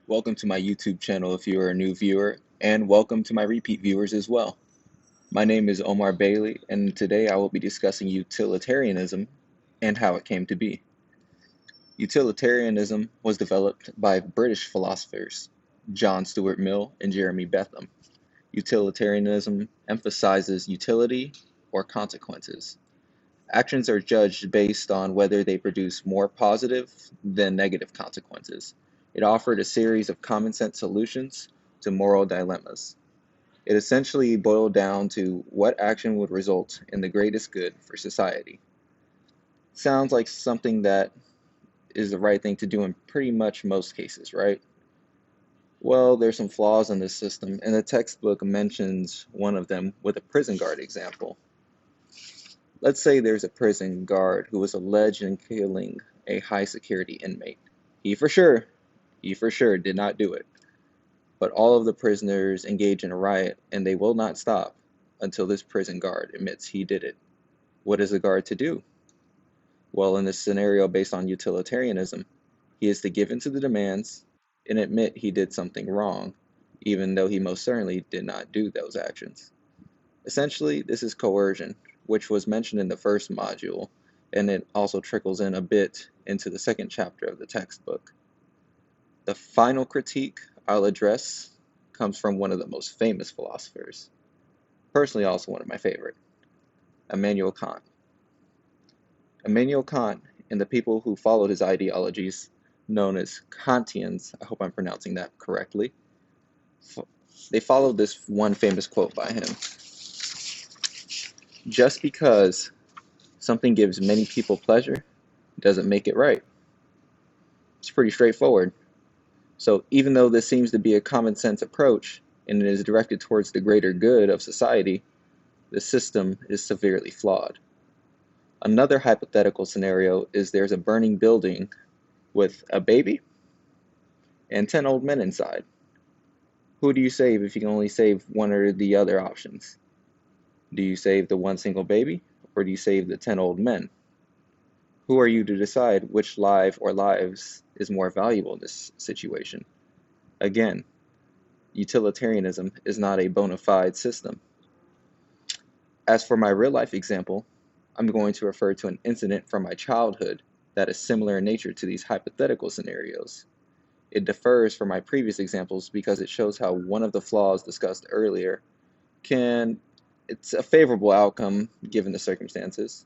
Welcome to my YouTube channel if you are a new viewer, and welcome to my repeat viewers as well. My name is Omar Bailey, and today I will be discussing utilitarianism and how it came to be. Utilitarianism was developed by British philosophers John Stuart Mill and Jeremy Bentham. Utilitarianism emphasizes utility or consequences. Actions are judged based on whether they produce more positive than negative consequences. It offered a series of common sense solutions to moral dilemmas. It essentially boiled down to what action would result in the greatest good for society. Sounds like something that is the right thing to do in pretty much most cases, right? Well, there's some flaws in this system, and the textbook mentions one of them with a prison guard example. Let's say there's a prison guard who was alleged in killing a high security inmate. He for sure, he for sure did not do it. But all of the prisoners engage in a riot and they will not stop until this prison guard admits he did it. What is the guard to do? Well, in this scenario based on utilitarianism, he is to give in to the demands and admit he did something wrong, even though he most certainly did not do those actions. Essentially, this is coercion, which was mentioned in the first module, and it also trickles in a bit into the second chapter of the textbook. The final critique I'll address comes from one of the most famous philosophers, personally also one of my favorite, Immanuel Kant. Immanuel Kant and the people who followed his ideologies, known as Kantians, I hope I'm pronouncing that correctly, they followed this one famous quote by him. Just because something gives many people pleasure doesn't make it right. It's pretty straightforward. So even though this seems to be a common sense approach and it is directed towards the greater good of society, the system is severely flawed. Another hypothetical scenario is there's a burning building with a baby and 10 old men inside. Who do you save if you can only save one or the other options? Do you save the one single baby or do you save the 10 old men? Who are you to decide which life or lives is more valuable in this situation? Again, utilitarianism is not a bona fide system. As for my real life example, I'm going to refer to an incident from my childhood that is similar in nature to these hypothetical scenarios. It differs from my previous examples because it shows how one of the flaws discussed earlier it's a favorable outcome given the circumstances.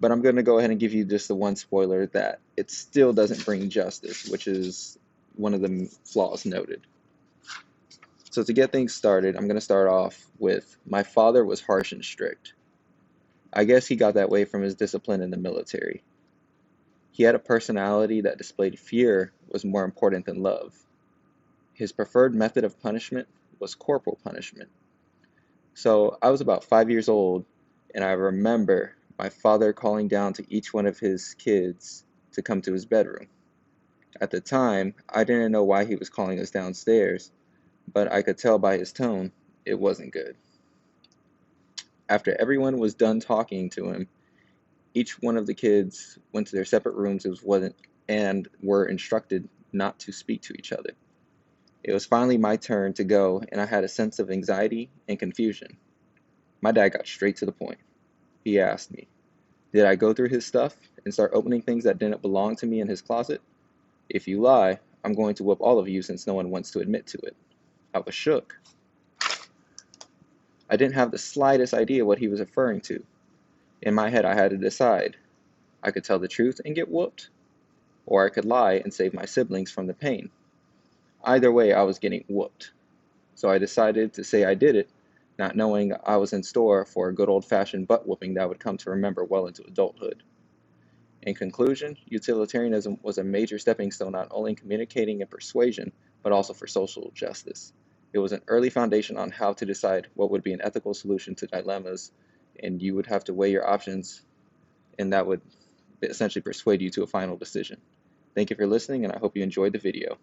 But I'm going to go ahead and give you just the one spoiler that it still doesn't bring justice, which is one of the flaws noted. So to get things started, I'm going to start off with my father was harsh and strict. I guess he got that way from his discipline in the military. He had a personality that displayed fear was more important than love. His preferred method of punishment was corporal punishment. So I was about 5 years old, and I remember my father calling down to each one of his kids to come to his bedroom. At the time, I didn't know why he was calling us downstairs, but I could tell by his tone it wasn't good. After everyone was done talking to him, each one of the kids went to their separate rooms and were instructed not to speak to each other. It was finally my turn to go, and I had a sense of anxiety and confusion. My dad got straight to the point. He asked me, did I go through his stuff and start opening things that didn't belong to me in his closet? If you lie, I'm going to whoop all of you since no one wants to admit to it. I was shook. I didn't have the slightest idea what he was referring to. In my head, I had to decide. I could tell the truth and get whooped, or I could lie and save my siblings from the pain. Either way, I was getting whooped. So I decided to say I did it, not knowing I was in store for a good old-fashioned butt whooping that I would come to remember well into adulthood. In conclusion, utilitarianism was a major stepping stone not only in communicating and persuasion, but also for social justice. It was an early foundation on how to decide what would be an ethical solution to dilemmas, and you would have to weigh your options, and that would essentially persuade you to a final decision. Thank you for listening, and I hope you enjoyed the video.